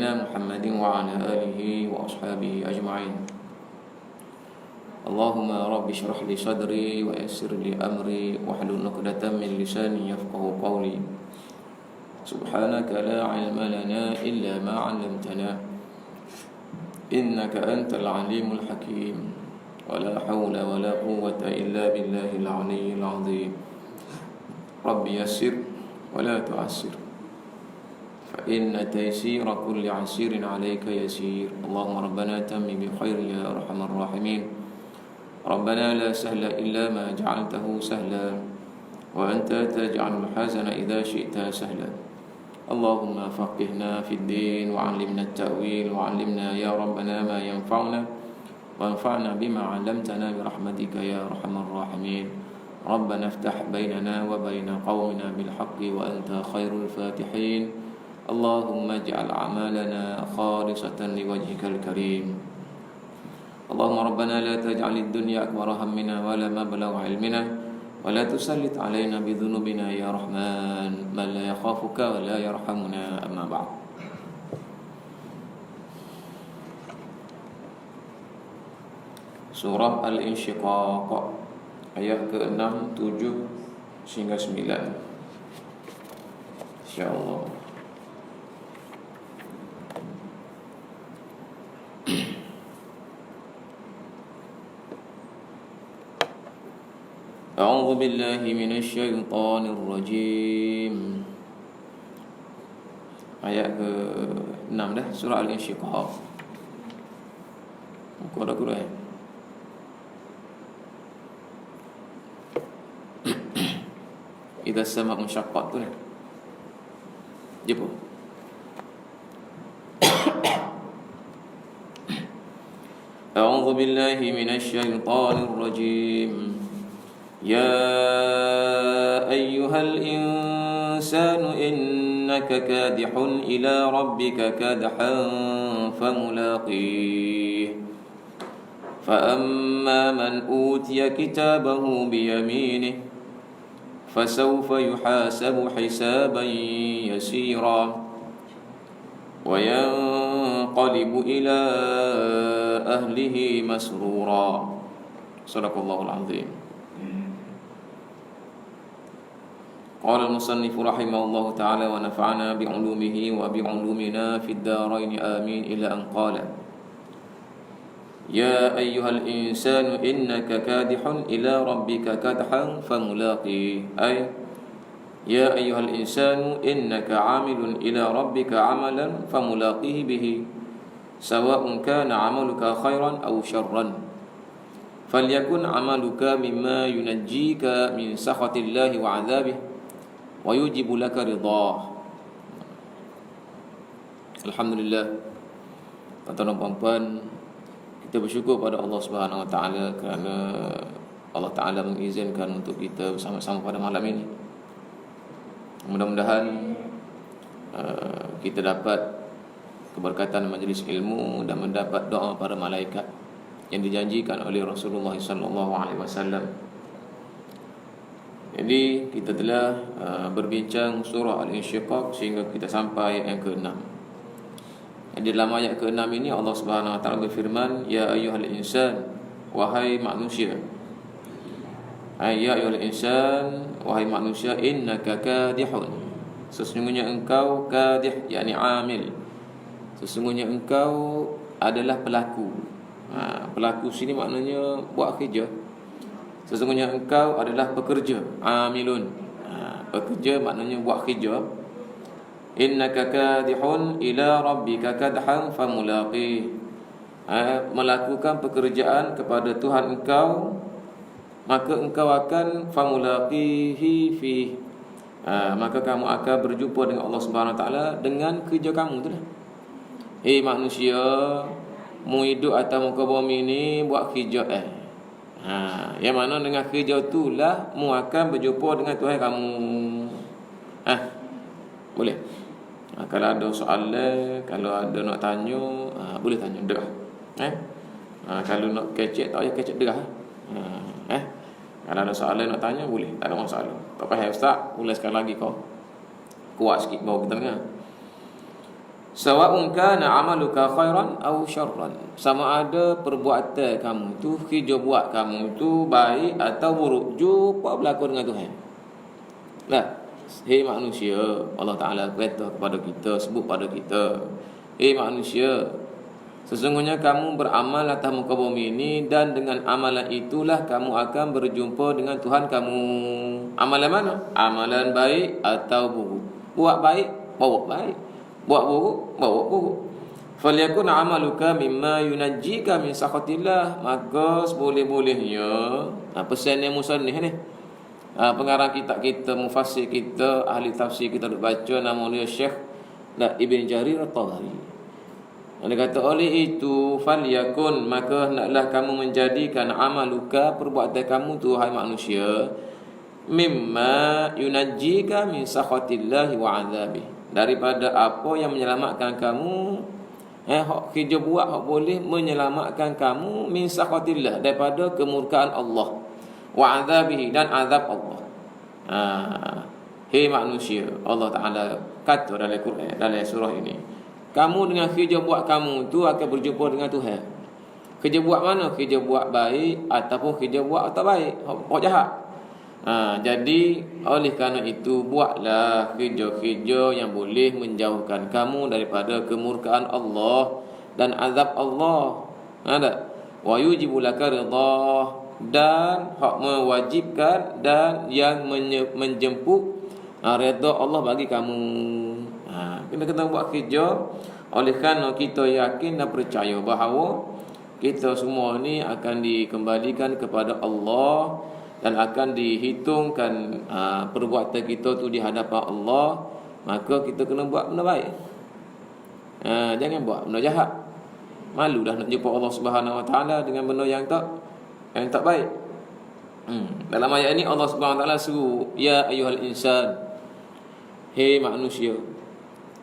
نبينا محمد وعلى آله وأصحابه أجمعين. اللهم رب اشرح لي صدري ويسر لي أمري واحلل عقدة من لساني يفقهوا قولي. سبحانك لا علم لنا إلا ما علمتنا إنك أنت العليم الحكيم ولا حول ولا قوة إلا بالله العلي العظيم. رب يسر ولا تعسر فإن تيسير كل عسير عليك يسير. اللهم ربنا تم بخير يا أرحم الراحمين. ربنا لا سهل إلا ما جعلته سهلا وأنت تجعل الحزن إذا شئت سهلا. اللهم فقهنا في الدين وعلمنا التأويل وعلمنا يا ربنا ما ينفعنا وانفعنا بما علمتنا برحمتك يا أرحم الراحمين. ربنا افتح بيننا وبين قومنا بالحق وأنت خير الفاتحين. اللهم اجعل أعمالنا خالصة لوجهك الكريم. اللهم ربنا لا تجعل الدنيا أكبر همنا ولا مبلغ علمنا ولا تسلط علينا بذنوبنا يا رحمن من لا يخافك ولا يرحمنا. أما بعد. Surah Al-Insyiqaq ayat ke-6, 7 hingga 9. InsyaAllah. A'udzu billahi minasyaitonir rajim. Ayat ke-6 dah surah Al-Insyiqaq. Muka dah kurang. Idza as-sama' unshaqqat tu dah. Jepun. A'udzu billahi minasyaitonir rajim. يا أيها الإنسان إنك كادح إلى ربك كدحا فملاقيه فأما من أوتي كتابه بيمينه فسوف يحاسب حسابا يسيرا وينقلب إلى أهله مسرورا. صدق الله العظيم. قال المصنف رحمه الله تعالى ونفعنا بعلومه وبعلومنا في الدارين آمين إلى أن قال يا أيها الإنسان إنك كادح إلى ربك كدحا فملاقيه. أي يا أيها الإنسان إنك عامل إلى ربك عملا فملاقيه به سواء كان عملك خيرا أو شرا فليكن عملك مما ينجيك من سخط الله وعذابه ويجب لك رضاه. Alhamdulillah, tuan-tuan dan puan-puan, kita bersyukur pada Allah Subhanahu Wa Taala kerana Allah Taala mengizinkan untuk kita bersama-sama pada malam ini. Mudah-mudahan kita dapat keberkatan majlis ilmu dan mendapat doa para malaikat yang dijanjikan oleh Rasulullah sallallahu alaihi wasallam. Jadi kita telah berbincang surah Al-Insyiqaq sehingga kita sampai ayat yang ke-6. Di dalam ayat ke-6 ini Allah Subhanahu Wa Taala berfirman, ya ayyuhal insan, wahai manusia. Ya ayyuhal insan, wahai manusia, innaka kadihun. Sesungguhnya engkau kadih, yakni amil. Sesungguhnya engkau adalah pelaku. Pelaku sini maknanya buat kerja. Sesungguhnya engkau adalah pekerja, amilun. Pekerja maknanya buat kerja. Innaka kadihun ila rabbika kadhan famulaqih. Melakukan pekerjaan kepada Tuhan engkau, maka engkau akan famulaqihi fi. Maka kamu akan berjumpa dengan Allah Subhanahu Wa Taala dengan kerja kamu tu dah. Manusia, mu hidup atas muka bumi ni buat kerja yang mana dengan kerja itulah mu akan berjumpa dengan Tuhan kamu. Boleh? Kalau ada soalan, kalau ada nak tanya, boleh tanya dah. Kalau nak kecek tak payah kecek dah. Kalau ada soalan nak tanya boleh, tak ada masalah. Tak payah ustaz, ulas sekali lagi kau. Kuat sikit bawa kita dengar. Sawa'un kana 'amaluka khairan aw syarran. Sama ada perbuatan kamu tu, kerja buat kamu tu baik atau buruk, jumpa berlaku dengan Tuhan. Nah, hei manusia, Allah Taala kata kepada kita, sebut pada kita, hei manusia, sesungguhnya kamu beramal atas muka bumi ini, dan dengan amalan itulah kamu akan berjumpa dengan Tuhan kamu. Amalan mana? Amalan baik atau buruk. Buat baik, bawa baik. Buat buruk, bawa buruk. Falyakun amaluka mimma yunajjika min sakhatillah. Maka seboleh-bolehnya, pesan yang musannif ni, pengarang kitab kita, mufassir kita, ahli tafsir kita duk baca, nama dia Syekh Ibn Jarir At-Tabari. Dia kata, oleh itu falyakun, maka hendaklah kamu menjadikan amaluka, perbuatan kamu tu hai manusia, mimma yunajjika min sakhatillah wa 'adzabihi, daripada apa yang menyelamatkan kamu, hak kerja buat hak boleh menyelamatkan kamu min sakhatillah, daripada kemurkaan Allah, wa 'adzabihi, dan azab Allah. Hei manusia, Allah Taala kata dalam Quran, dalam surah ini, kamu dengan kerja buat kamu tu akan berjumpa dengan Tuhan. Kerja buat mana? Kerja buat baik ataupun kerja buat tak baik, hak jahat. Jadi oleh kerana itu, buatlah kerja-kerja yang boleh menjauhkan kamu daripada kemurkaan Allah dan azab Allah. Wa yujibu laka ridah, dan hak mewajibkan dan yang menjemput redha Allah bagi kamu. Kita buat kerja oleh kerana kita yakin dan percaya bahawa kita semua ni akan dikembalikan kepada Allah dan akan dihitungkan perbuatan kita tu di hadapan Allah. Maka kita kena buat benda baik, jangan buat benda jahat. Malu dah nak jumpa Allah Subhanahu Wa Taala dengan benda yang tak baik. Dalam ayat ini Allah Subhanahu Wa Taala suruh, ya ayyuhal insan, hei manusia.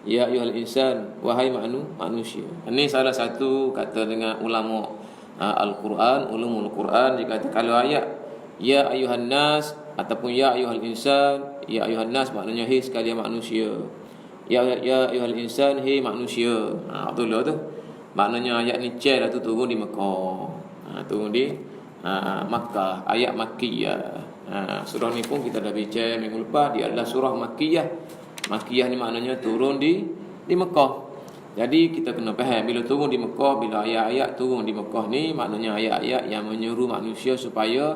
Ya ayyuhal insan, wahai manusia. Ini salah satu kata dengan ulama Al-Quran, ulumul Quran, dia kata kalau ayat ya ayyuhan nas ataupun ya ayyuhal insan, ya ayyuhan nas maknanya hei sekalian manusia. Ya ayyuhal insan, hei manusia. Betul tu. Maknanya ayat ni dah tu turun di Mekah. Turun di Makkah, ayat Makkiyah. Surah ni pun kita dah bincang minggu lepas, dia adalah surah Makkiyah. Makkiyah ni maknanya turun di Mekah. Jadi kita kena faham, bila turun di Mekah, bila ayat-ayat turun di Mekah ni, maknanya ayat-ayat yang menyuruh manusia supaya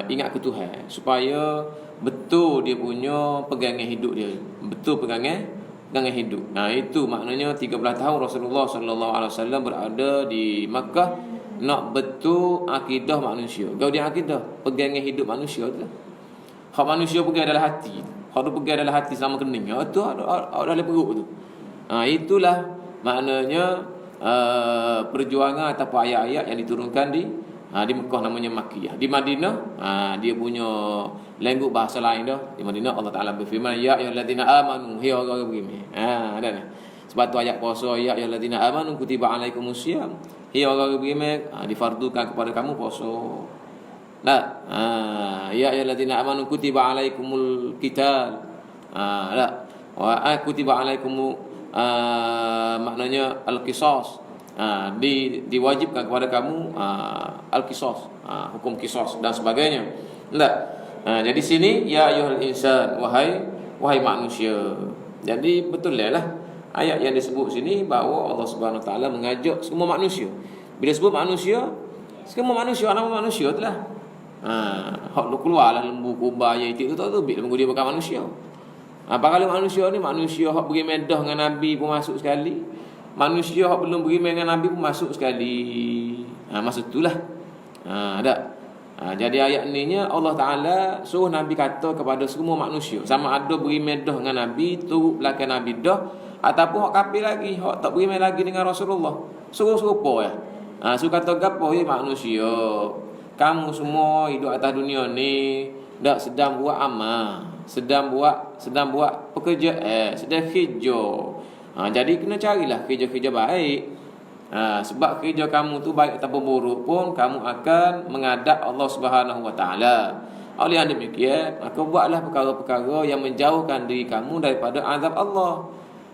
ingat ke Tuhan, supaya betul dia punya pegangan hidup dia, betul pegangan hidup. Itu maknanya 13 tahun Rasulullah sallallahu alaihi wasallam berada di Makkah, nak betul akidah manusia. Kau dia akidah, pegangan hidup manusia tu lah. Hak manusia pegang dalam hati, hak tu pegang dalam hati sama kening. Itu dalam perut tu. Itulah maknanya perjuangan atau ayat-ayat yang diturunkan di Mekah, namanya Makkiyah. Di Madinah dia punya lengkuk bahasa lain dah. Di Madinah Allah Taala berfirman, ya ayyuhallazina amanu, hei orang beriman. Ada. Sebab tu ayat puasa, ya ayyuhallazina amanu kutiba alaikumusiyam, hei orang beriman, difardukan kepada kamu puasa. Ya ayyuhallazina amanu kutiba alaikumul qital. Wa kutiba alaikum maknanya al-qisas. Diwajibkan kepada kamu al-qisas, hukum qisas dan sebagainya. Jadi sini ya ayyuhal insan, wahai manusia. Jadi betul lah ayat yang disebut sini bahawa Allah Subhanahu Wa Taala mengajak semua manusia. Bila sebut manusia, semua manusia, nama manusia itulah. Hak lu keluarlah lembu kubah iaitu tu tak tu bila dia bukan manusia. Kalau manusia ni, manusia hak beri medah dengan Nabi pun masuk sekali. Manusia hak belum beri medah dengan Nabi pun masuk sekali. Maksud itulah. Jadi ayat ni nya Allah Taala suruh Nabi kata kepada semua manusia, sama ada beri medah dengan Nabi tu belakang Nabi dah, ataupun hak kafir lagi, hak tak beri medah lagi dengan Rasulullah, suruh serupa ya. Suruh kata gapo manusia, kamu semua hidup atas dunia ni dak sedang buat amal, sedang buat pekerjaan, sedang kerja. Jadi kena carilah kerja-kerja baik. Sebab kerja kamu tu baik ataupun buruk pun, kamu akan menghadap Allah Subhanahu Wa Taala. Oleh yang demikian, maka buatlah perkara-perkara yang menjauhkan diri kamu daripada azab Allah.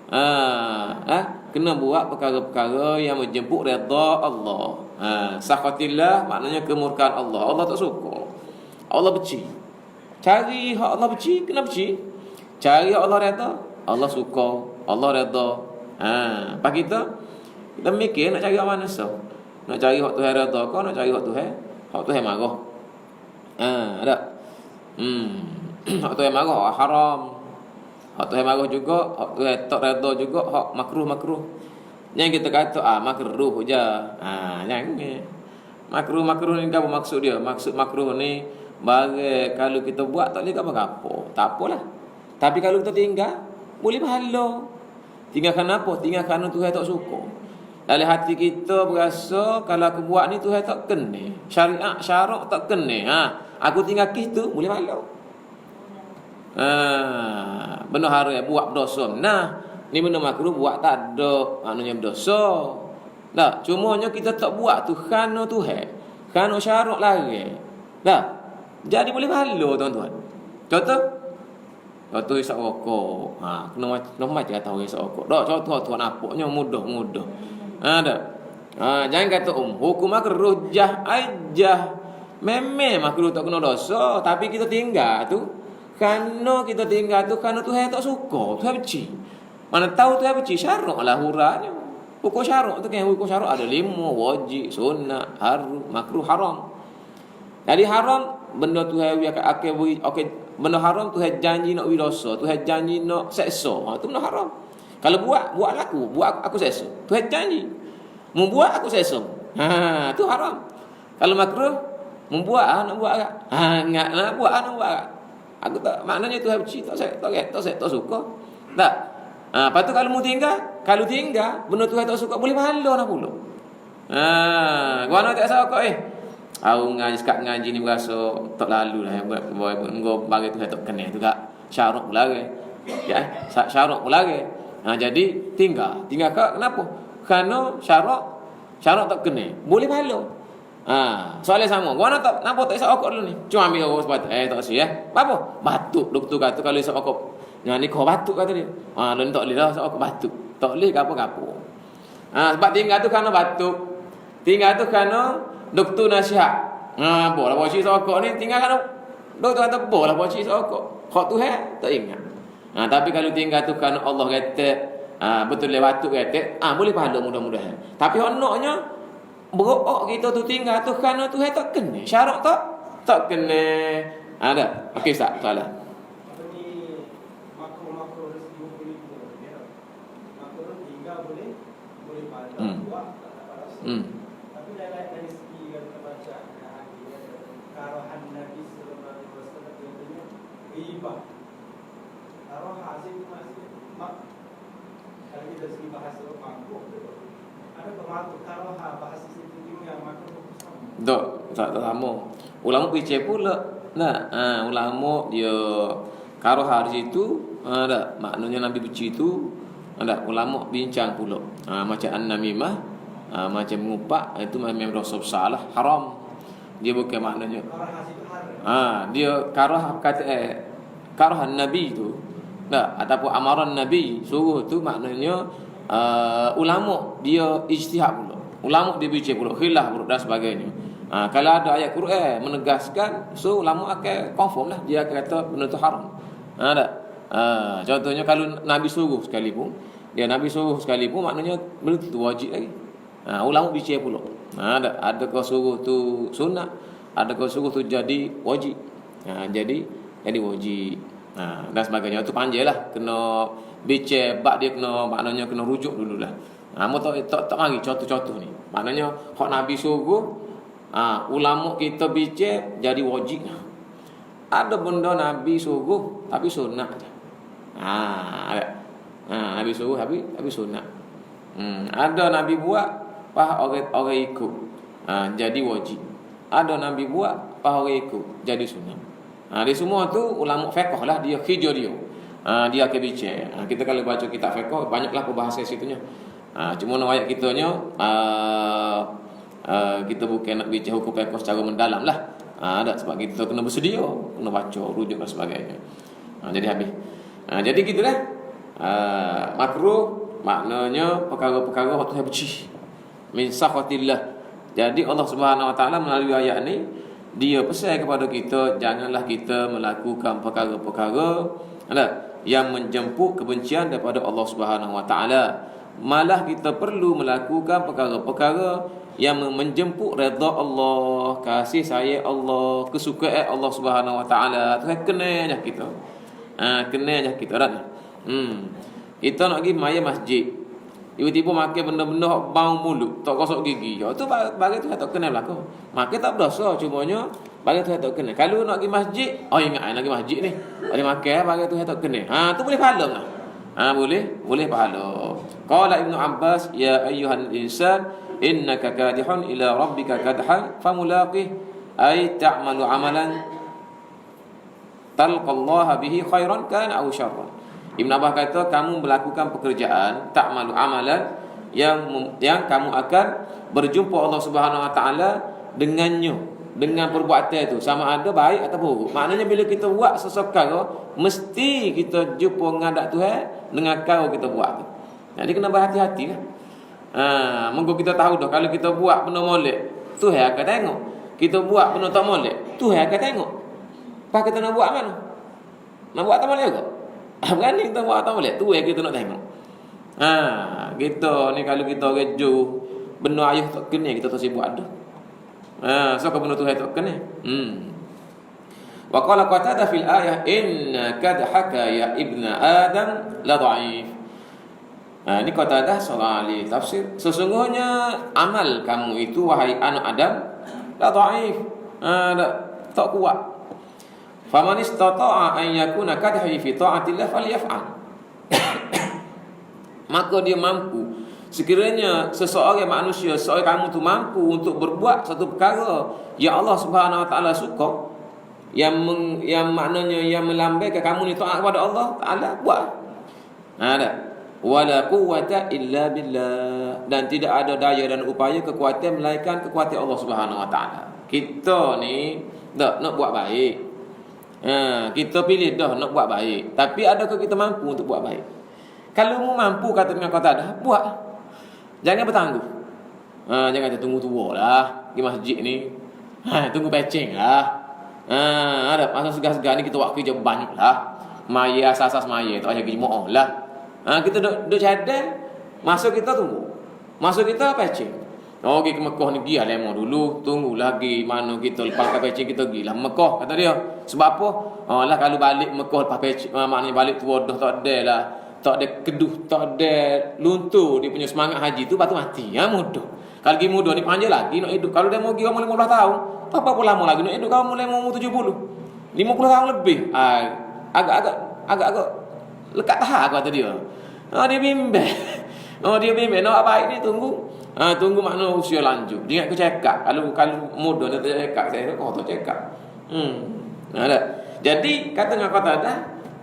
Kena buat perkara-perkara yang menjemput redha Allah. Sakhatillah maknanya kemurkaan Allah. Allah tak suka. Allah benci. Cari hak Allah benci, kena benci. Cari hak Allah redha, Allah suka, Allah redha. Pak kita mikir nak cari hak mana so? Nak cari hak Tuhan redha ke nak cari hak Tuhan marah. Ada. Hak Tuhan marah haram. Hak Tuhan marah juga, hak Tuhan tak redha juga, hak makruh. Yang kita kata makruh je. Jangan. Makruh ni apa maksud dia? Maksud makruh ni bagi kalau kita buat tak boleh apa-apa. Tak apalah. Tapi kalau kita tinggal boleh pahala. Tinggalkan apa? Tinggalkan Tuhan tak suka. Dalam hati kita berasa kalau aku buat ni Tuhan tak kena. Syariat syarak tak kena. Aku tinggal tu boleh pahala. Benar haram buat berdosa. Ni benda makruh buat tak ada maknanya berdosa. Dah, cumanya kita tak buat tu kerana Tuhan. Kerana syarak lagi. Dah. Jadi boleh pahala tuan-tuan. Contoh isap rokok. Kena macam tahu isap rokok. Dak contoh tuan napaknya mudah. Dah. Jangan kata hukum makruh jah. Memang makruh tak kena dosa, tapi kita tinggal tu kerana Tuhan tak suka, Tuhan benci. Mana tahu Tuhan benci syaraklah huranya. Hukum syarak tu kan hukum syarak ada 5, wajib, sunat, makruh, haram. Jadi haram benda Tuhan benda haram Tuhan janji nak dosa, Tuhan janji nak seksa. Tu benda haram. Kalau buat aku seksa. Tuhan janji membuat aku seksa. Tu haram. Kalau makruh membuat nak buat agak. Nak buat. Aku tak maknanya Tuhan benci, tak suka. Tak. Lepas tu kalau tinggal benda Tuhan tak suka boleh pahala nak pula. Gua nak tak suka Aku ngaji ni berasa tak lalu lah. Engkau bagi Tuhan tak kena tu kak. Syarak pula ke. Syarak pula ke. Jadi tinggal kak kenapa? Kerana syarak tak kena. Boleh pahala. Soalan sama. Gua nak tak nampak tak isap rokok dulu ni. Cuma ambil rokok sepatut. Tak si apa? Batuk doktor kata kalau isap rokok. Ni kau batuk kata dia. Lain tak boleh dah isap rokok batuk. Tak boleh ke apa-apa. Sebab tinggal tu kerana batuk. Tinggal tu kerana doktor nasihat. Boleh buat isap rokok ni tinggal kerana doktor kata boleh buat isap rokok. Hak tu tak ingat. Tapi kalau tinggal tu kerana Allah kata betul le batuk kata, boleh pahala mudah-mudahan. Tapi honoknya berok kita tu tinggal tu kerana Tuhan tak kena. Syarak tak kena. Ada. Okey Ustaz, soalan. Apa ni makro rezeki boleh kita. Makro tinggal boleh pahala. Buat tak pahala. Tapi dari segi kita baca karahan Nabi sallallahu alaihi wasallam contohnya ghibah. Karahan hasil mak kalau kita segi bahasa mampu ada bermakna karahan bahasa tak sama. Ulama percaya pula. Ulama dia karohar situ maknanya Nabi benci tu ulama bincang pula. Macam an-namimah, macam mengupak itu memang dosa besar lah, haram. Dia bukan maknanya. Dia karoh kata karohan Nabi tu. Ataupun amaran Nabi suruh tu maknanya ulama dia ijtihad pula. Ulama dia bincang pula khilaf pula dan sebagainya. Kalau ada ayat Quran menegaskan, so ulama akan confirm lah, dia akan kata benda tu haram. Contohnya kalau Nabi suruh sekalipun, maknanya benda tu wajib lagi. Ulama bincang pula. Adakah suruh tu sunat, adakah suruh tu jadi wajib. Jadi wajib. Dan sebagainya tu panjang lah, kena bincang bab dia, maknanya kena rujuk dululah. Tak mari contoh-contoh ni. Maknanya hak Nabi suruh, ulama kita bincang jadi wajib. Ada benda Nabi suruh tapi sunat je. Nabi suruh tapi sunat. Ada Nabi buat orang ikut. Jadi wajib. Ada Nabi buat orang ikut jadi sunat. Dia semua tu ulama fiqh lah, dia khidyo dia. Dia akan bincang. Kita kalau baca kitab fiqh banyaklah perbahasan situnya. Cuma ayat kitanya kita bukan nak bincang hukum fiqh secara mendalam lah. Sebab kita kena bersedia, kena baca, rujuk dan sebagainya. Jadi habis. Jadi gitulah. Makruh maknanya perkara-perkara yang Tuhan benci. Min sakhatillah. Jadi Allah Subhanahu Wa Taala melalui ayat ni dia pesan kepada kita, janganlah kita melakukan perkara-perkara yang menjemput kebencian daripada Allah Subhanahu Wa Taala. Malah kita perlu melakukan perkara-perkara yang menjemput redha Allah, kasih sayang Allah, kesukaan Allah Subhanahu Wa Taala. Tu kena aja kita. Kena aja kita dah. Kita nak pergi maya masjid. Tiba-tiba makan benda-benda hok bau mulut, tak gosok gigi. Tu bagi tu tak kena berlaku. Makan tak berdosa, cumanya bagi tu tak kena. Kalau nak pergi masjid, ingat lagi masjid ni. Ada makan bagi tu tak kena. Tu boleh pahala lah. Boleh pahala. Qala Ibnu Abbas, ya ayyuhal insan innaka kadihun ila rabbika kadhan famulaqih, ay ta'malu amalan talqallaha bihi khairan kana aw syarran. Ibn Abbas kata, kamu melakukan pekerjaan ta'malu amalan yang kamu akan berjumpa Allah Subhanahu Wa Taala dengannya, dengan perbuatan itu, sama ada baik atau buruk. Maknanya bila kita buat sesuatu, mesti kita jumpa ngadak Tuhan dengan kau kita buat tu. Jadi kena berhati-hati lah. Mungkin kita tahu dah, kalau kita buat benda molek, Tuhan akan tengok. Kita buat benda tak molek, Tuhan akan tengok. Apa kita nak buat mana? Nak buat tak molek ke? Berani kita buat tak molek, Tuhan kita nak tengok. Kita ni kalau kita rejo benda ayah tak kena, kita tak sibuk ada. So kau benda Tuhan tak kena. Wa qala Qatadah fil ayah inna kadhaka ya ibna Adam la dha'if. Ini Qatadah seorang ahli tafsir. Sesungguhnya amal kamu itu wahai anak Adam la dha'if. Tak kuat. Faman istata'a an yakuna kadhi fi ta'atillah falyaf'al. Maka dia mampu. Sekiranya seseorang manusia, seorang kamu tu mampu untuk berbuat satu perkara yang Allah Subhanahu Wa Taala suka, yang maknanya yang melambaikan kamu ni taat kepada Allah Taala, buat. Wala quwwata illa billah, dan tidak ada daya dan upaya kekuatan melainkan kekuatan Allah Subhanahu Wa Taala. Kita ni nak buat baik. Kita pilih dah nak buat baik, tapi adakah kita mampu untuk buat baik? Kalau mu mampu, kata dengan kata dah, buat. Jangan bertangguh. Jangan tunggu tua lah di masjid ni. Tunggu pecing lah. Ada masa segar-segar ni kita buat kerja banyak lah. Maya asas-asas maya tak payah pergi jemaah lah. Kita duduk cadang, masa kita tunggu. Masa kita pecing. Pergi ke Mekah ni, pergi lama dulu. Tunggu lagi mana kita lepas pecing, kita pergi lah Mekah, kata dia. Sebab apa? Lah kalau balik Mekah lepas pecing, maknanya balik tu dah tak ada lah. Tak ada keduh, tak ada luntur. Dia punya semangat haji tu batu mati. Mudah. Kalau pergi mudah ni panjang lagi nak hidup. Kalau dia mau pergi umur 15 tahun, apa lama lagi nak hidup. Kalau mulai umur 70, 50 tahun lebih. Agak-agak lekat tahap kata dia. Dia bimbang. Dia bimbang. Nak baik ni tunggu. Tunggu makna usia lanjut. Dia ingat ke cekak. Kalau muda dia tak cekak, saya kata tak cekak. Jadi kata dengan kata dah,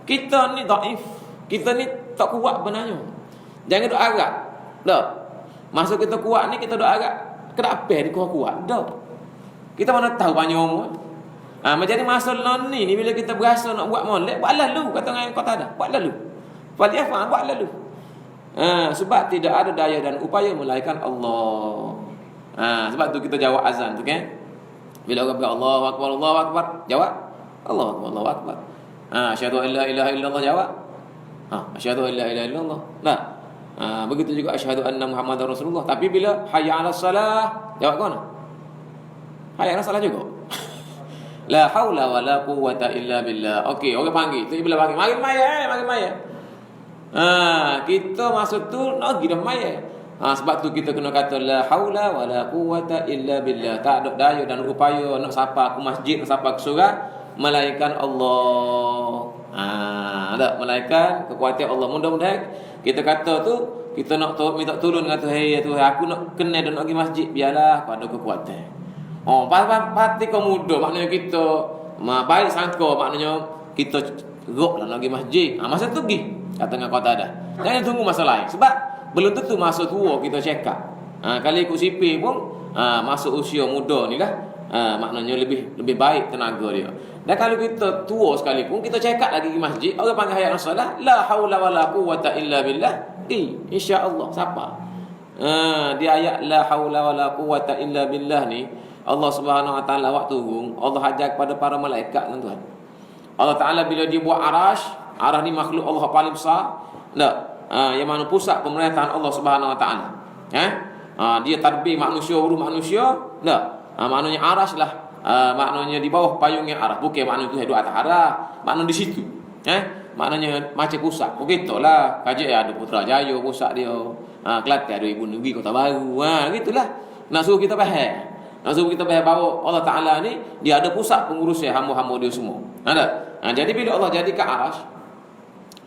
kita ni dhaif. Kita ni tak kuat benarnya. Jangan duk agak. Dah. Masa kita kuat ni, kita duk agak kenapa dia kuat? Dah. Kita mana tahu banyak umur. Jadi masa ni bila kita berasa nak buat molek, buat lalu, kata dengan kata dah. Buat lalu. Faliafah, buat lalu. Sebab tidak ada daya dan upaya melainkan Allah. Sebab tu kita jawab azan tu kan. Bila orang berkata Allahu Akbar, Allahu Akbar, jawab Allahu Akbar, Allahu Akbar. Asyhadu an la ilaha illallah, jawab asyhadu an la ilaha illallah. Begitu juga asyhadu anna Muhammadar Rasulullah. Tapi bila hayya 'alas salah, jawab kau mana? Hayya 'alas salah juga. La haula wala quwwata illa billah. Okey, orang panggil. Tu bila panggil, mari maya. Kita masuk tu nak pergi dah maya. Sebab tu kita kena kata la haula wala quwwata illa billah. Tak ada daya dan upaya nak sapa ke masjid, nak sapa ke surau melainkan Allah. Ada melainkan kekuatan Allah. Mudah-mudahan kita kata tu, kita nak minta tolong dengan Tuhan, Tuhan aku nak kena dan nak pergi masjid, biarlah pada kekuatan. Pasti kau muda, maknanya kita baik sangka, maknanya kita rok lah nak pergi masjid. Masa tu pergi. Kata dengan kota dah. Jangan tunggu masa lain. Sebab belum tentu masa tua kita check up. Kalau ikut sipir pun masa usia muda ni lah. maknanya lebih baik tenaga dia. Dan kalau kita tua sekalipun, kita cakap lagi di masjid, orang panggil hayat solat, la haula wala quwwata illa billah, insya-Allah siapa? Di ayat la haula wala quwwata illa billah ni, Allah Subhanahu wa taala waktu turun, Allah ajar kepada para malaikat, tuan-tuan. Allah Taala bila dia buat arash ni makhluk Allah paling besar. Yang mana pusat pemerintahan Allah Subhanahu wa taala. Dia tadbir manusia urus manusia. Maknanya arash lah. Maknanya di bawah payungnya arash. Bukan maknanya tu hidup atas arash. Maknanya di situ. Maknanya macam pusat. Begitulah. Kaji ada Putrajaya pusat dia. Kelantan ada Ibu Negeri Kota Baru. Gitulah. Nak suruh kita faham. Maksud kita bahawa Allah Ta'ala ni dia ada pusat pengurusnya hamba-hamba dia semua. Ada. Jadi bila Allah jadikan arash,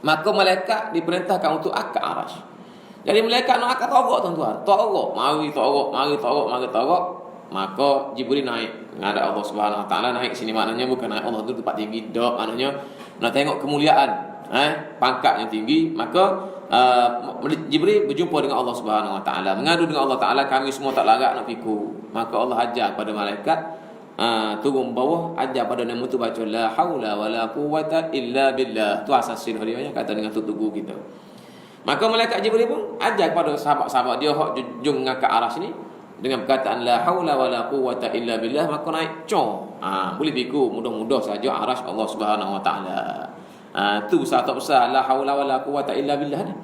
maka malaikat diperintahkan untuk akad arash. Jadi malaikat nak akad togok, tuan-tuan. Togok, mari togok. Maka Jibril naik. Ada Allah Subhanahu Wa Ta'ala naik sini, maknanya bukan naik Allah tu tempat tinggi dak, maknanya nak tengok kemuliaan. Pangkat yang tinggi, maka Jibril berjumpa dengan Allah Subhanahu Wa Taala, mengadu dengan Allah Taala, kami semua tak larat nak fikir. Maka Allah ajar pada malaikat turun bawah, ajar pada nama tu baca la haula wala quwwata illa billah. Tu asas sirah dia yang kata dengan tutugu kita. Maka malaikat Jibril pun ajar kepada sahabat-sahabat dia hak jung ngangkat arash ni dengan perkataan la haula wala quwwata illa billah, maka naik boleh fikir mudah-mudah saja arash Allah Subhanahu Wa Taala. Tu besar tak besar la haula wala quwwata illa billah ni.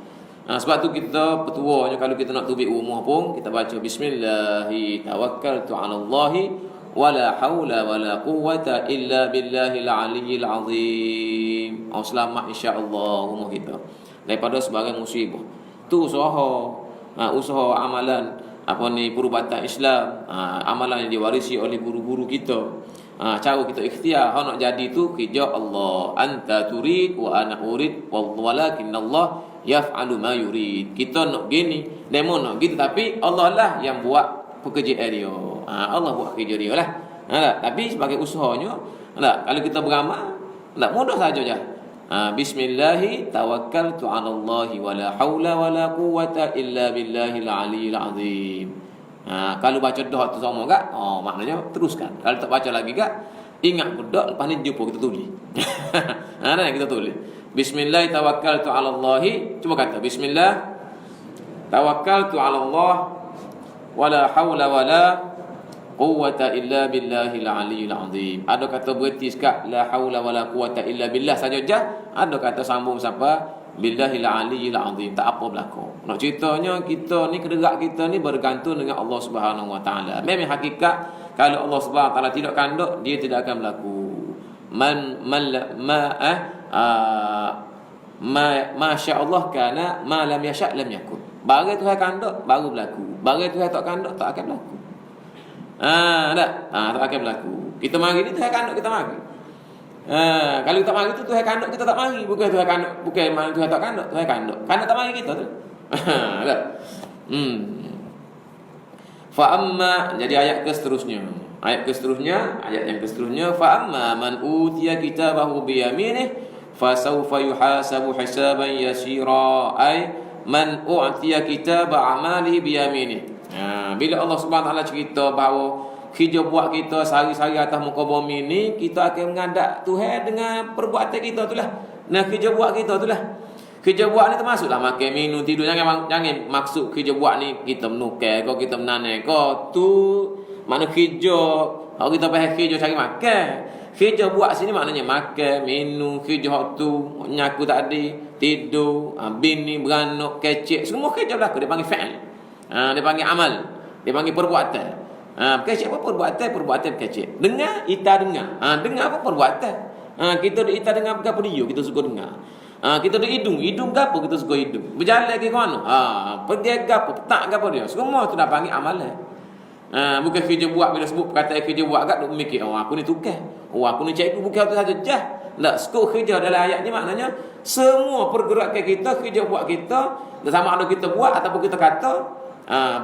Sebab tu kita petuanya kalau kita nak tubik rumah pun kita baca bismillahi tawakkaltu 'ala Allahi wala haula wala quwwata illa billahil aliyyil azim. Selamat insya-Allah rumah kita daripada sebarang musibah. Tu usaha amalan perubatan Islam, amalan yang diwarisi oleh guru-guru kita. Cara kita ikhtiar nak jadi tu kerja Allah. Anta turid wa ana urid walakinallah yaf'alu ma yurid. Kita nak gini, demo nak gitu, tapi Allah lah yang buat pekerjaan dia. Allah buat kerja dia lah. Tapi sebagai usahanya, kalau kita beramal, mudah saja je. Bismillahi tawakkaltu 'ala Allahi wala haula wala quwwata illa billahil aliyyil azim. Kalau baca doa tu sama tak? Maknanya teruskan. Kalau tak baca lagi tak, ingat doa, lepas ni jumpa kita tulis. Ada yang kita tulis. Bismillah tawakkaltu 'ala Allahi. Cuba kata bismillah tawakkaltu 'ala Allah wala haula wala quwwata illa billahil aliyyil azim. Ada kata berhenti sekat la haula wala quwwata illa billah saja je. Ada kata sambung siapa? Billahil aliyyil azim. Tak apa berlaku. Nak ceritanya kita ni, kederak kita ni bergantung dengan Allah Subhanahu Wa Taala. Memang hakikat kalau Allah Subhanahu Wa Taala tidak kanduk, dia tidak akan berlaku. Ma sya-Allah kana, ma lam yasha' lam yakun. Barang Tuhan kanduk baru berlaku. Barang Tuhan tak kanduk tak akan berlaku. Tak akan berlaku. Kita mari ni Tuhan kanduk kita mari. Kalau kita mari tu Tuhan kanduk kita tak mari. Bukan Tuhan kanduk, bukan mana Tuhan tak kanduk, Tuhan kanduk. Kanduk tak mari kita tu. Fa amma, jadi ayat ke seterusnya. Ayat yang seterusnya fa amma man utiya kitabahu bi yaminih fa sawfa yuhasabu hisaban yasira. Ai man utiya kitaba amalihi bi yaminih. Bila Allah Subhanahu Wa Taala cerita bahawa kerja buat kita sehari-hari atas muka bumi ni, kita akan menghadap Tuhan dengan perbuatan kita itulah. Nah, kerja buat kita itulah. Kerja buat ni termasuklah makan, minum, tidur. Jangan maksud kerja buat ni kita menukar kau, kita menanam kau. Tu makna kerja. Kalau kita faham kerja cari makan. Kerja buat sini maknanya makan, minum, kerja tu, nyaku tadi, tidur, bini, beranak, kecek, semua kerja berlaku. Dia panggil fa'il. Dia panggil amal. Dia panggil perbuatan. Kecek apa perbuatan kecek. Dengar, ita dengar. Dengar apa perbuatan. Kita dah ita dengar apa dia, kita suka dengar. Kita ada hidung gapo kita suka hidung. Berjalan ke mana? Pergi gapo, petak gapo dia. Semua tu dah panggil amalan. Bukan kerja buat, bila sebut perkataan kerja buat agak duk mikir, aku ni tukar. Aku ni cikgu, bukan tu saja jah. Tak, skop kerja dalam ayat ni maknanya semua pergerakan kita, kerja buat kita, sama ada kita buat ataupun kita kata,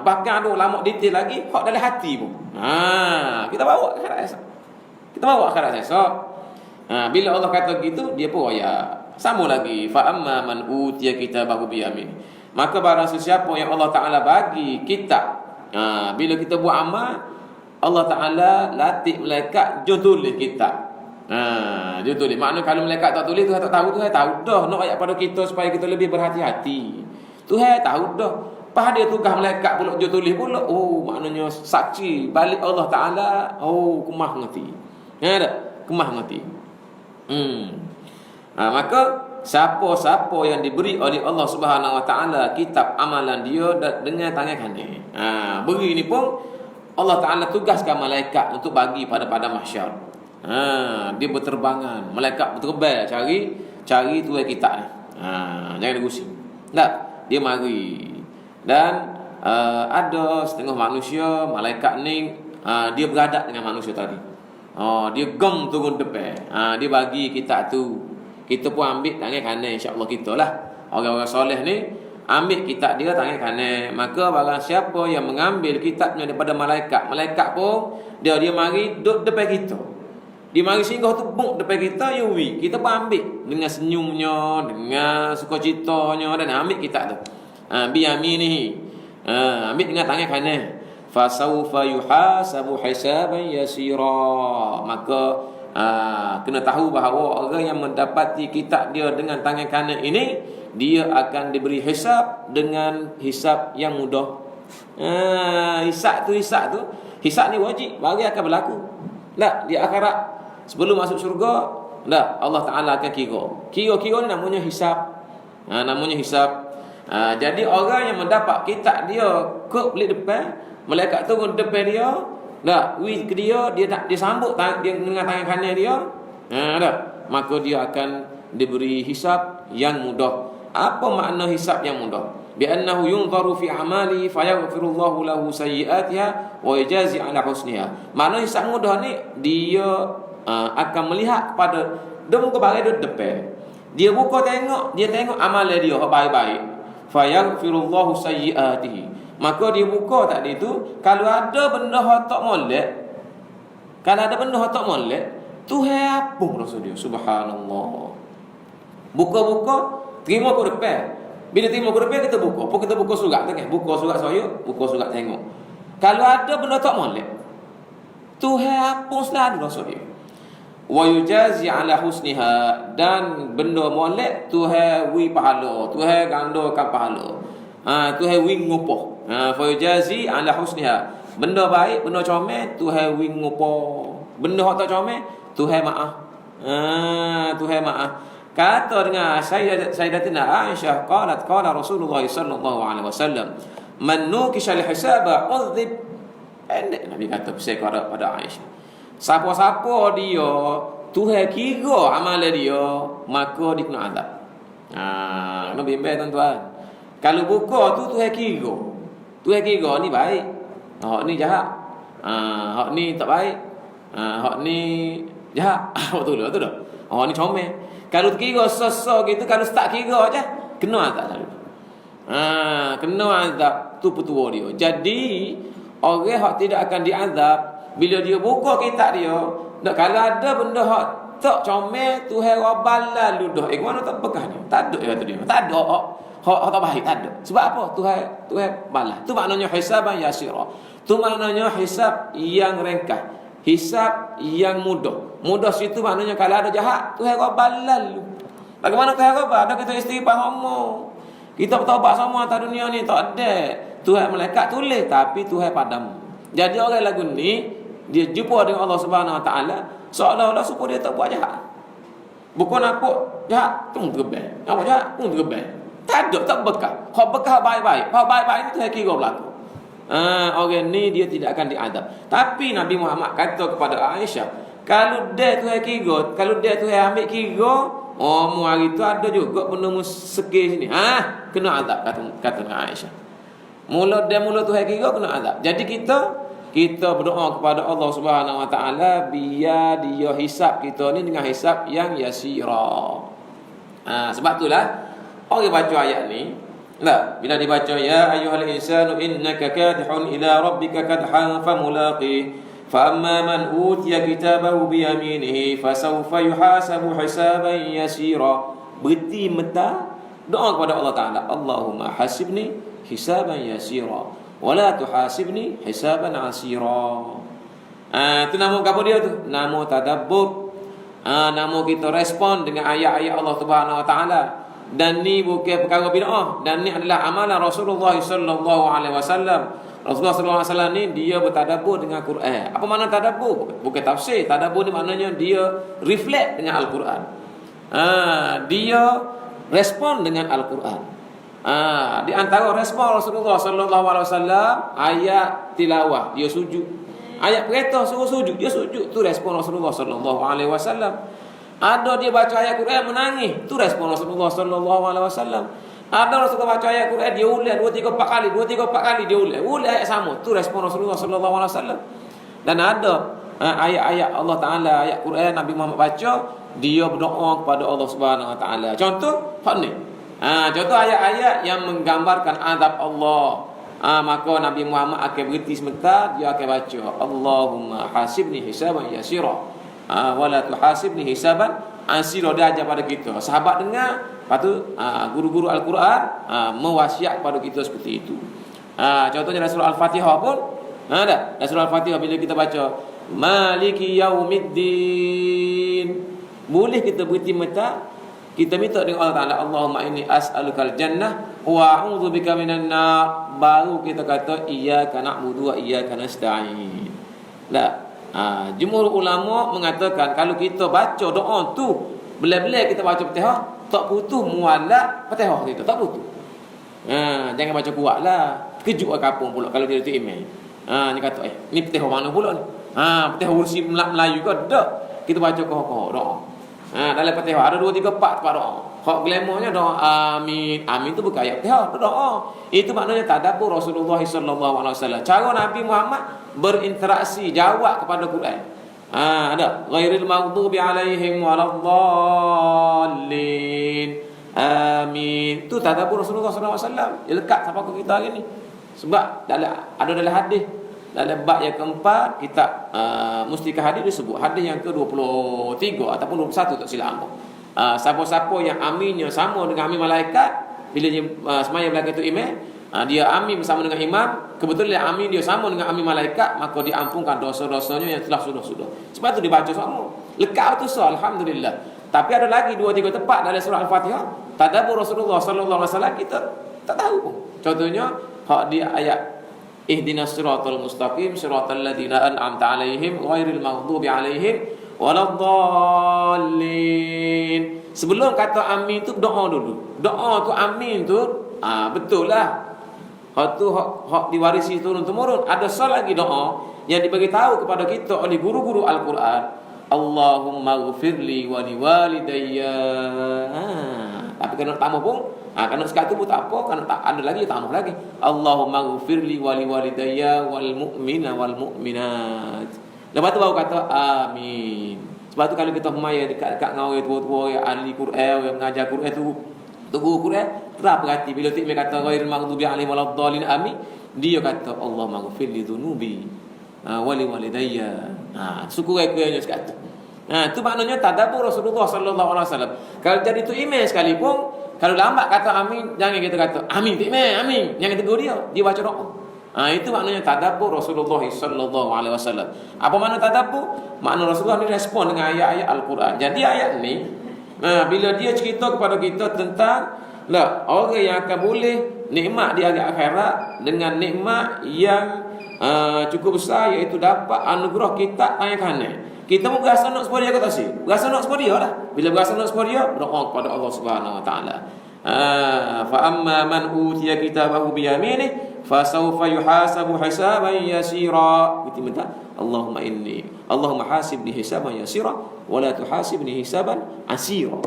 bahkan ada ulama detail lagi hak dalam hati pun. Kita bawa ke akhirat esok. Kita bawa akhirat esok. Bila Allah kata gitu, dia pun sama lagi, fa amma man utiya kitabahu bi yamin. Maka barang sesiapa yang Allah Taala bagi kitab, bila kita buat amal, Allah Ta'ala latih malaikat jom tulis kitab. Jom tulis. Maknanya kalau malaikat tak tulis, Tuhan tak tahu. Tuhan tahu dah nak ayat pada kita supaya kita lebih berhati-hati. Tuhan tahu dah. Pas dia tugas malaikat pula jom tulis pula. Oh, maknanya saksi balik Allah Ta'ala. Oh, kemah ngerti. Ya tak? Kemah ngerti. Maka siapa-siapa yang diberi oleh Allah Subhanahu Wa Ta'ala kitab amalan dia dengan tangan kanan. Beri ni pun Allah Ta'ala tugaskan malaikat untuk bagi pada mahsyar. Dia berterbangan, malaikat berterbang cari tuai kitab ni. Jangan negusi. Tak, dia mari. Dan ada setengah manusia, malaikat ni dia beradak dengan manusia tadi. Dia gem turun depan. Dia bagi kitab tu. Kita pun ambil tangan kanan, insya-Allah kita lah. Orang-orang soleh ni ambil kitab dia tangan kanan. Maka barang siapa yang mengambil kitabnya daripada malaikat pun dia mari duduk depan kita. Dia mari singgah tu buk depan kita, yuwi. Kita pun ambil dengan senyumnya, dengan sukacitanya dan ambil kitab tu. Bi yaminihi. Ambil dengan tangan kanan. Fasawfa yuhasabu hisaban yasira. Maka kena tahu bahawa orang yang mendapati kitab dia dengan tangan kanan ini, dia akan diberi hisab dengan hisab yang mudah. Hisab ni wajib bagi akan berlaku. Tak, di akhirat sebelum masuk syurga, tak, Allah Ta'ala akan kira ni namanya hisab. Namanya hisab. Jadi orang yang mendapat kitab dia ke pelik depan, malaikat turun depan dia, tak, ke dia sambut dia dengan tangan kanan dia, tak, maka dia akan diberi hisab yang mudah. Apa makna hisab yang mudah? Bi annahu yunzaru fi amali fayaghfirullahu lahu sayyi'atiha wa yajazi ala husniha. Makna hisab mudah ni dia akan melihat pada dia muka barang dia depan. Dia buka tengok amalan dia baik-baik. Fayaghfirullahu sayyi'atihi. Maka dia buka tadi tu, kalau ada benda hak tak molek, Tuhan hapus dosa dia. Subhanallah. Buka-buka, terima ke depan. Bila terima ke depan kita buka. Apa kita buka surat tu kan? Buka surat saya, buka surat tengok. Kalau ada benda tak molek, Tuhan hapuslah dosa dia. Wa yujazi ala husniha, dan benda molek Tuhan wi pahala, Tuhan gandakan pahala. Tuhan wi ngupah. Fa yujazi ala husniha. Benda baik, benda comel Tuhan wi ngupah. Benda hak tak comel Tuhan maaf. Tuhan maaf. Kata dengan Sayyidatina Aisyah, qala Rasulullah sallallahu alaihi wasallam, man nukisha al-hisaba udhib. Nabi kata pada Aisyah, siapa-siapa dia Tuhan kira amalan dia, maka dia kena azab. Kena bimbang tuan-tuan. Kalau buka tu Tuhan kira ni baik, hak ni jahat, hak ni tak baik, hak ni jahat. Betul dah. Ni comel. Kalau kira sesak gitu, kalau tak kira aja kena azab lalu. Kena azab tu petua dia. Jadi orang hak tidak akan diazab bila dia buka kitab dia. Kalau ada benda hak tak comel, Tuhan rabal lalu dah. Mana tak bekah ni? Tak ada kata dia. Tak ada hak tak baik, tak ada. Sebab apa? Tuhan balas. Tu maknanya hisaban yasira. Tu maknanya hisab yang ringkas, hisab yang mudah. Mudah situ maknanya kalau ada jahat, Tuhan rabal lalu. Bagaimana Tuhan rabal? Ada kita istighfar semua. Kita bertaubat semua atas dunia ni tak ada. Tuhan malaikat tulis tapi Tuhan padam. Jadi orang lagu ni dia jumpa dengan Allah Subhanahu Wa Taala seolah-olah supaya dia tak buat jahat. Bukan apa jahat tu terbang. Apa jahat tu terbang. Tak ada, tak bekah. Hak bekah baik-baik. Hak baik-baik itu Tuhan kira berlaku. Orang ni dia tidak akan diadab. Tapi Nabi Muhammad kata kepada Aisyah, kalau dia Tuhan kira, kalau dia Tuhan ambil kira, mu hari tu ada juga benda sekir sini. Kena azab kata Aisyah. Mula Tuhan kira kena azab. Jadi kita berdoa kepada Allah Subhanahu Wa Taala biar dia hisab kita ni dengan hisab yang yasira. Sebab itulah orang baca ayat ni, bila dibaca ya ayyuhal insanu innaka kadihun ila rabbika kadhan famulaqi fa amma man utiya kitabahu bi yaminihi fasawfa yuhasabu hisaban yasira. Berti meta doa kepada Allah Taala, Allahumma hasibni hisaban yasira wa la tuhasibni hisaban asira. Itu nama apa dia tu? Nama tadabbur. Nama kita respon dengan ayat-ayat Allah Subhanahu Wa Taala. Dan ni bukan perkara bid'ah, dan ni adalah amalan Rasulullah sallallahu alaihi wasallam. Rasulullah sallallahu alaihi wasallam ni dia bertadabbur dengan Quran. Apa makna tadabbur? Bukan tafsir. Tadabbur ni maknanya dia reflect dengan Al-Quran. Dia respon dengan Al-Quran. Di antara respon Rasulullah sallallahu alaihi wasallam ayat tilawah, dia sujud. Ayat perintah suruh sujud, dia sujud. Tu respon Rasulullah sallallahu alaihi wasallam. Ada dia baca ayat Quran menangis, tu respon Rasulullah sallallahu alaihi wasallam. Ada Rasulullah baca ayat Quran dia ulang 2 3 4 kali, 2 3 4 kali dia ulang ayat sama, tu respon Rasulullah sallallahu alaihi wasallam. Dan ada ayat-ayat Allah Taala, ayat Quran Nabi Muhammad baca, dia berdoa kepada Allah Subhanahu Wa Taala. Contoh hak ni. Contoh ayat-ayat yang menggambarkan azab Allah. Maka Nabi Muhammad akan berhenti sebentar, dia akan baca Allahumma hasibni hisaban yasira wala tuhasibni hisaban asira. Dia ajar pada kita. Sahabat dengar, lepas tu guru-guru Al-Quran mewasiat pada kita seperti itu. Contohnya dalam surah Al-Fatihah pun ada. Dalam surah Al-Fatihah bila kita baca Maliki yaumiddin, boleh kita berhenti minta, kita minta dengan Allah Taala, Allahumma inni as'alukal jannah wa a'udzubika minan nar. Baru kita kata iyyaka na'budu wa iyyaka nasta'in. Jumhur ulama mengatakan kalau kita baca doa tu bila-bila kita baca Fatihah, tak putus muallak Fatihah kita, tak putus. Jangan baca kuatlah. Kejut ke kampung pula kalau dia tu email. Dia kata ni Fatihah mana pula ni? Fatihah ursi Melayu ke? Tak. Kita baca kau doa. Dalam Fatihah ada 2 3 4 tempat doa. Hak glamournya doa amin. Amin tu bukan ayat Fatihah, tu doa. Itu maknanya tadabbur Rasulullah sallallahu alaihi wasallam. Cara Nabi Muhammad berinteraksi, jawab kepada Quran. Ada ghairil maghdubi alaihim waladdallin. Amin. Tu tadabbur Rasulullah sallallahu alaihi wasallam. Dia lekat sampai ke kita hari ni. Sebab ada dalam hadis, dalam bab yang keempat kitab Mustikah Hadis disebut, hadis yang ke-23 ataupun 21 tak silap aku. Siapa-siapa yang aminnya sama dengan amin malaikat, bila dia sembahyang belakang tu imam, dia amin bersama dengan imam, kebetulan amin dia sama dengan amin malaikat, maka diampunkan dosa-dosanya yang telah sudah-sudah. Sebab tu dibaca semua. Lekat tu so, alhamdulillah. Tapi ada lagi 2 3 tempat dalam surah Al-Fatihah tadabbur Rasulullah sallallahu alaihi wasallam kita tak tahu pun. Contohnya hak di ayat ihdinas siratal mustaqim siratal ladzina an'amta alaihim ghairil maghdubi alaihim waladdallin. Sebelum kata amin tu doa dulu. Doa tu amin tu betul lah. Hak tu hak diwarisi turun temurun. Ada satu lagi doa yang dibagi tahu kepada kita oleh guru-guru Al-Quran. Allahumma ghfirli wa liwalidayya. Tapi kena tambah pun, kena sekali tu pun tak apa, kena tak ada lagi tambah lagi. Allahumma ghfirli wa liwalidayya wal mu'mina wal mu'minat. Lepas tu baru kata amin. Sebab tu kalau kita maya dekat-dekat dengan orang tua-tua yang ahli Quran, yang mengajar Quran tu guru Quran, terap perhati bila tik kata ghairil maghdubi alaihim waladdallin amin, dia kata Allahumma ghfirli dzunubi wa liwalidayya. Syukur-syukurnya sekali. Tu maknanya tadabbur Rasulullah sallallahu alaihi wasallam. Kalau jadi tu imam sekalipun, kalau lambat kata amin, jangan kita kata amin tu imam, amin. Jangan tegur dia baca doa. Itu maknanya tadabbur Rasulullah sallallahu alaihi wasallam. Apa makna tadabbur? Makna Rasulullah ni respon dengan ayat-ayat Al-Quran. Jadi ayat ni bila dia cerita kepada kita tentang orang yang akan boleh nikmat di hari akhirat dengan nikmat yang cukup besar, iaitu dapat anugerah kita ayat kanan. Kita pun berasa nak sepuluh dia kata si. Berasa nak sepuluh dia lah. Bila berasa nak sepuluh dia, berdoa kepada Allah Subhanahu Wa Taala. Fa amma man utiya kitabahu bi yaminih fa sawfa yuhasabu hisaban yasira. Kita minta Allahumma hasibni hisaban yasira wa la tuhasibni hisaban asira.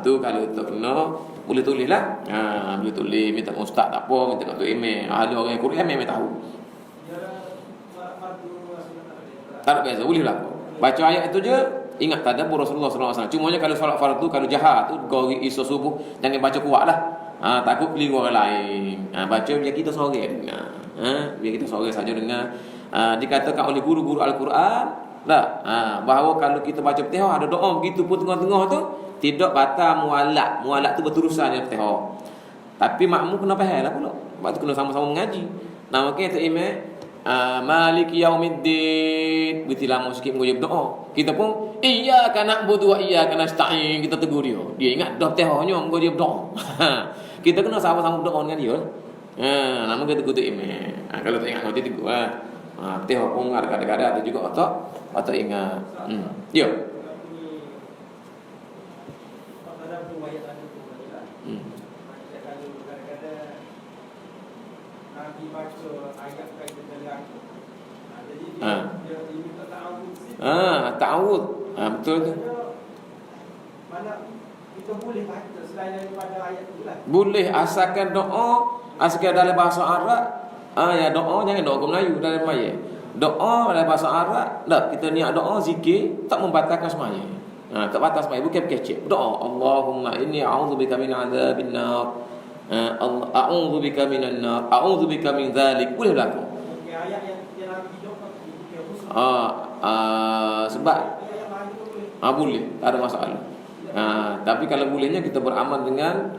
Tu kalau tak kena boleh tulis lah. Boleh tulis, minta ustaz tak apa, minta kat email. Ahli orang Quran memang tahu. Tak ada biasa, boleh lah. Baca ayat itu je, ingat tadabbur Rasulullah SAW. Cumanya kalau solat fardu, kalau jahat tu, kau isu subuh, jangan baca kuat lah. Takut keliru orang lain. Baca biar kita sore dengar. Biar kita sore saja dengar. Dikatakan oleh guru-guru Al-Quran bahawa kalau kita baca Fatihah ada doa begitu pun tengah-tengah tu tidak batal muallak. Muallak tu berterusan dengan Fatihah. Tapi makmum kena faham lah pula. Sebab tu kena sama-sama mengaji. Makanya tu imam Maliki yaumiddin. Begitu lama sikit menguji berdoa. Kita pun iyyaka na'budu wa iyyaka nasta'in. Kita tegur dia. Dia ingat dah tehnya menguji berdoa. Kita kena sama-sama berdoa dengan dia. Nama kita kutuk imam. Kalau tak ingat nanti tegur. Teh pun kadang-kadang ada juga otak ingat. Yo. Ta'awud. Betul tu. Mana kita boleh baca selain daripada ayat tu lah. Boleh asalkan doa, asalkan dalam bahasa Arab. Ya doa jangan doa Melayu dalam mayat. Doa dalam bahasa Arab, tak kita niat doa zikir tak membatalkan sembahyang. Tak batas sembahyang, bukan kecil. Doa Allahumma inni a'udzubika min 'adzabin nar. A'udzubika minan nar. A'udzubika min dzalik. Boleh berlaku. Okey, ayat yang Nabi doa sebab boleh, tak ada masalah. Tapi kalau bolehnya kita beramal dengan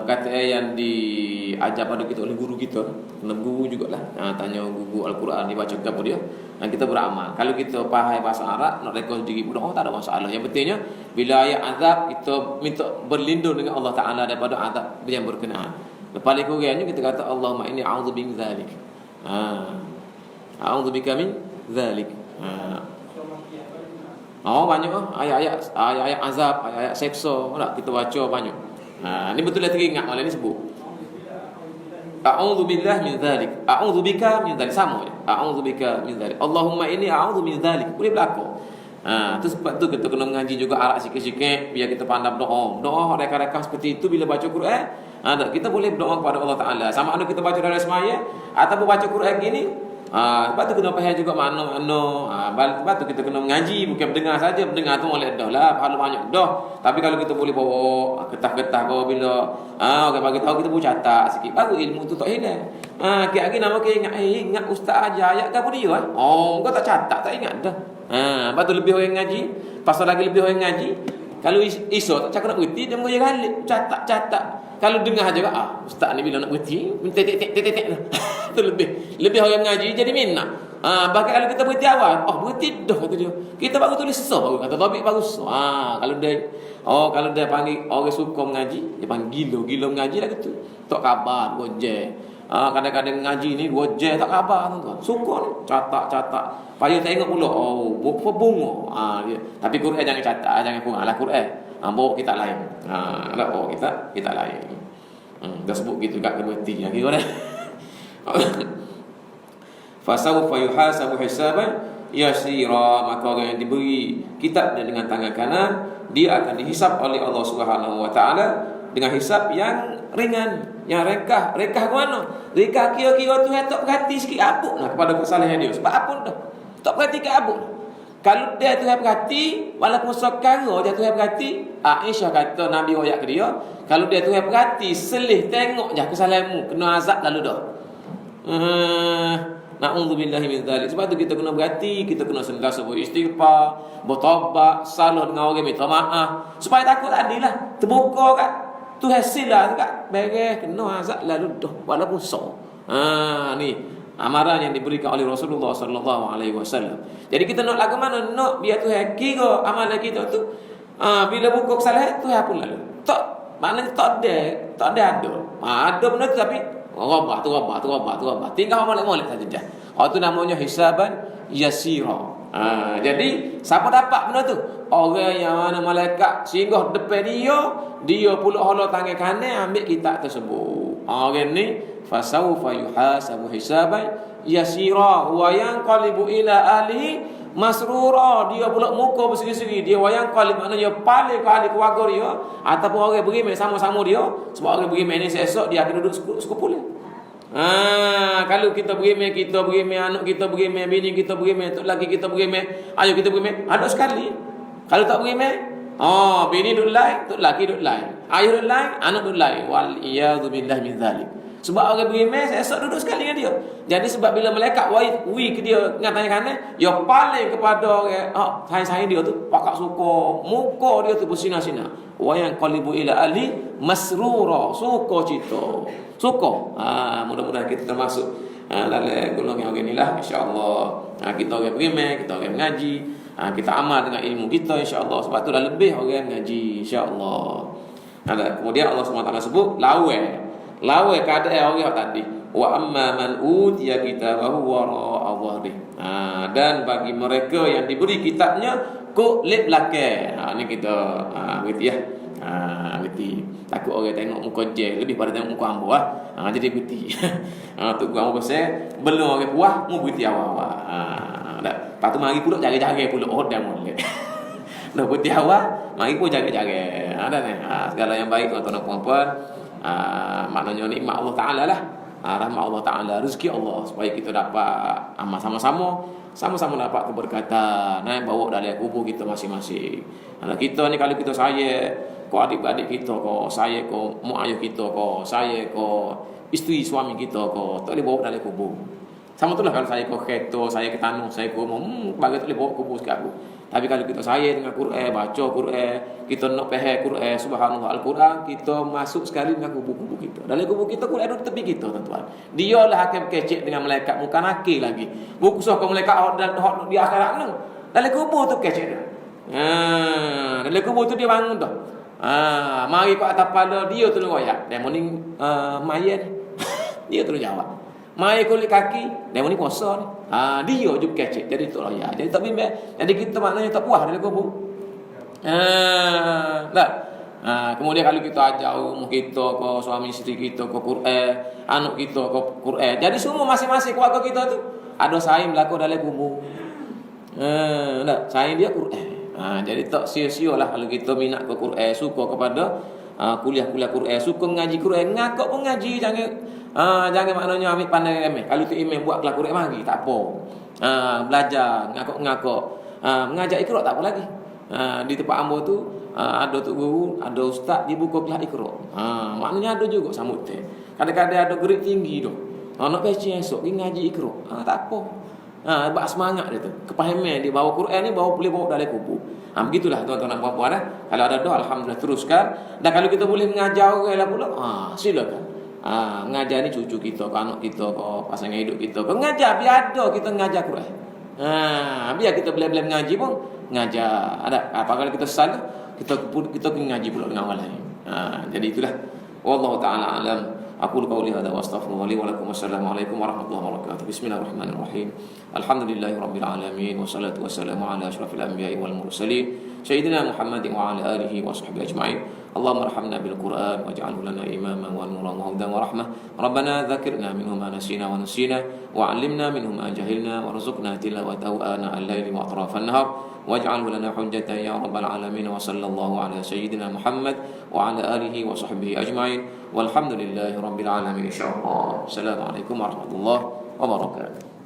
perkataan yang diajar pada kita oleh guru kita. Kena guru jugalah. Tanya guru Al-Quran dibaca kepada dia. Kita beramal. Kalau kita faham bahasa Arab, nak rekod diri berdoa tak ada masalah. Yang pentingnya bila ayat azab kita minta berlindung dengan Allah Taala daripada azab yang berkenaan. Paling kurangnya kita kata Allahumma inni a'udzubika min dzalik. A'udzubika min dzalik. Banyak ayat-ayat azab, ayat-ayat seksa nak kita baca banyak. Ni betul lah teringat malam ni sebut. A'udzubillahi min dzalik. A'udzubika min dzalik sama je. A'udzubika min dzalik. Allahumma inni a'udzu min dzalik. Boleh berlaku. Tu sebab tu kita kena mengaji juga Arab sikit-sikit biar kita pandai berdoa. Doa rekan-rekan seperti itu bila baca Quran, kita boleh berdoa kepada Allah Taala. Sama ada kita baca dalam sembahyang ataupun baca Quran gini. Sebab tu kena faham juga makna-makna. Sebab tu kita kena mengaji, bukan mendengar saja. Mendengar tu boleh dah lah, pahala banyak dah. Tapi kalau kita boleh bawa getah-getah kau bila orang bagi tahu kita boleh catat sikit, baru ilmu tu tak hilang. Lagi nama kita ingat ustaz ajar ayat ke apa dia kau tak catat, tak ingat dah. Sebab tu lebih orang ngaji, pasal lagi lebih orang ngaji. Kalau esok tak cakap nak berhenti, dia mengajar balik, catat. Kalau dengar aja ustaz ni bila nak berhenti, tek lah. Tu lebih orang mengaji jadi minat. Bahkan kalau kita berhenti awal, berhenti dah kata dia. Kita baru tulis sah baru kata topik baru sah. Kalau dia panggil orang suka mengaji, dia panggil gila mengaji lah gitu. Tak khabar gojek. Kadang-kadang ngaji ni gojek tak khabar tuan-tuan. Suka ni catat. Payah tengok pula bunga. Tapi Quran jangan catat, jangan kuranglah Quran. Bawa kita lain. Bawa kita lain. Dah sebut gitu kat berhenti lagi kau dah. Fasawfa yuhasabu hisaban yasira, maka orang yang diberi kitab dengan tangan kanan dia akan dihisap oleh Allah Subhanahu wa taala dengan hisap yang ringan, yang rekah ke mana? Rekah kira-kira tu tak perhati sikit abuk kepada kesalahan dia. Sebab apa dah? Tak perhati ke abuk. Kalau dia tu perhati, walaupun sekarang dia tu perhati, Aisyah kata Nabi royak ke dia, kalau dia tu perhati, selih tengok je kesalahanmu, kena azab lalu dah. Na'udzubillahi min dzalik. Sebab tu kita kena berhati, kita kena sentiasa beristighfar, bertaubat, salah dengan orang, minta maaf, supaya takut tadilah terbuka kat tu hasil lah kat beres kena azab lalu dah walaupun ni amaran yang diberikan oleh Rasulullah sallallahu alaihi wasallam. Jadi kita nak lagu mana? Nak biar Tuhan kira amalan kita tu bila buka kesalahan Tuhan pun lalu. Tak maknanya tak ada. Ada benda tu tapi rabah. Tinggal molek-molek saja dah. Itu namanya hisaban yasira. Jadi siapa dapat benda tu? Orang yang mana malaikat singgah depan dia pula hala tangan kanan ambil kitab tersebut. Orang ni fasawfa yuhasabu hisaban yasira wa yanqalibu ila ahlihi masrura. Dia pula muka berseri-seri, dia wayang qalib maknanya paling kali keluarga dia ataupun orang beriman sama-sama dia. Sebab orang beriman ni esok dia akan duduk sekumpul. Kalau kita beriman, anak kita beriman, bini kita beriman, tok laki kita beriman, ayah kita beriman, ada sekali. Kalau tak beriman, bini duduk lain, tok laki duduk lain, ayah duduk lain, anak duduk lain. Wal iyadzu billahi min dzalik. Sebab orang beriman esok duduk sekali dengan dia. Jadi sebab bila malaikat wi ke dia ngatanya kanan, dia paling kepada orang sayang dia tu, pakak suka muka dia tu bersinar-sinar. Wa yang qalibu ila ali masrura, suka cita. Suka. Mudah-mudahan kita termasuk Dalam golongan orang inilah insya-Allah kita orang beriman, kita orang mengaji, kita amal dengan ilmu kita insya-Allah. Sebab tu dah lebih orang mengaji insya-Allah. Kemudian Allah SWT sebut lawe keadaan orang tadi. Wa amma man utiya kitabahu wara'a dhahri. Dan bagi mereka yang diberi kitabnya kok lep belakang. Ni kita berarti ya. Berarti takut orang tengok muka je lebih pada tengok muka hamba jadi berarti. Tu gua pasal belum orang puas mu berarti awal-awal. Lepas tu mari pula jaga-jaga pula dah molek. Dah berarti awal mari pun jaga-jaga. Ada ni. Segala yang baik tuan-tuan dan puan-puan maknanya nikmat Allah Taala lah. Rahmat Allah Ta'ala, rezeki Allah supaya kita dapat amal sama-sama dapat keberkatan bawa dalam kubur kita masing-masing. Kita ni kalau kita sayang kau adik-adik kita, kau sayang kau mak ayah kita, kau sayang kau isteri suami kita, kau tak boleh bawa dalam kubur. Sama tu lah kalau saya kau kereta, saya ke tanah, saya kau bagi tak boleh bawa kubur sikit aku. Tapi kalau kita sayang dengan Quran, baca Quran, kita nak faham Quran, subhanallah Al-Quran, kita masuk sekali dengan kubur-kubur kita. Dalam kubur kita Quran duduk tepi kita tuan-tuan. Dialah hakim kecek dengan malaikat muka nakir lagi. Buku soh malaikat dan di akhirat ni. Dalam kubur tu kecek dia. Dalam kubur tu dia bangun dah. Mari kat atas kepala dia tolong royak. Dia morning mayat dia tolong jawab. Mai kulit kaki, dia ni puasa ni. Dia je kecek. Jadi tak layak. Jadi tak bimbang. Jadi kita maknanya tak puas dalam kubur. Tak. Kemudian kalau kita ajar umur kita ke suami isteri kita ke Quran, anak kita ke Quran. Jadi semua masing-masing keluarga kita tu ada saing berlaku dalam kubur. Tak. Saing dia Quran. Jadi tak sia-sia lah kalau kita minat ke Quran, suka kepada kuliah-kuliah Quran, suka mengaji Quran, ngakak pun ngaji, jangan maknanya ambil pandai remeh. Kalau tu imam buat kelas Quran mari tak apa. Belajar ngakak-ngakak. Mengajar Iqra tak apa lagi. Di tempat ambo tu ada tok guru, ada ustaz dia buka kelas Iqra. Maknanya ada juga sambut teh. Kadang-kadang ada grade tinggi tu. Nak baca esok pergi ngaji Iqra. Tak apa. Buat semangat dia tu. Kepahaman dia bawa Quran ni boleh bawa dalam kubur. Begitulah tuan-tuan dan puan-puan. Kalau ada doa alhamdulillah teruskan. Dan kalau kita boleh mengajar orang lah pula, silakan. Mengajar ni cucu kita, anak kita, pasangan hidup kita. Mengajar biar ada kita mengajar Quran. Biar kita boleh mengaji pun mengajar. Ada apa kalau kita salah, kita mengaji pula dengan orang lain. Jadi itulah. Wallahu taala alam. Aku qauli hadza wa astaghfirullah li wa lakum. Wassalamualaikum warahmatullahi wabarakatuh. Bismillahirrahmanirrahim. Alhamdulillahirabbil alamin wassalatu wassalamu ala asyrafil anbiya'i wal mursalin sayyidina Muhammadin wa ala alihi wa sahbihi ajma'in. Allahumma arhamna bil Qur'an waj'alhu lana imaman wa nuran wa hudan wa rahmah. Rabbana dzakirna minhu ma nasina wa nusina wa 'allimna minhu ma jahilna warzuqna tilawatahu ana al-laili wa atrafan nahar. Waj'alhu lana hujjatan ya rabbal alamin wa sallallahu ala sayyidina Muhammad wa ala alihi wa sahbihi ajma'in walhamdulillahi rabbil alamin insyaallah. Assalamualaikum warahmatullahi wabarakatuh.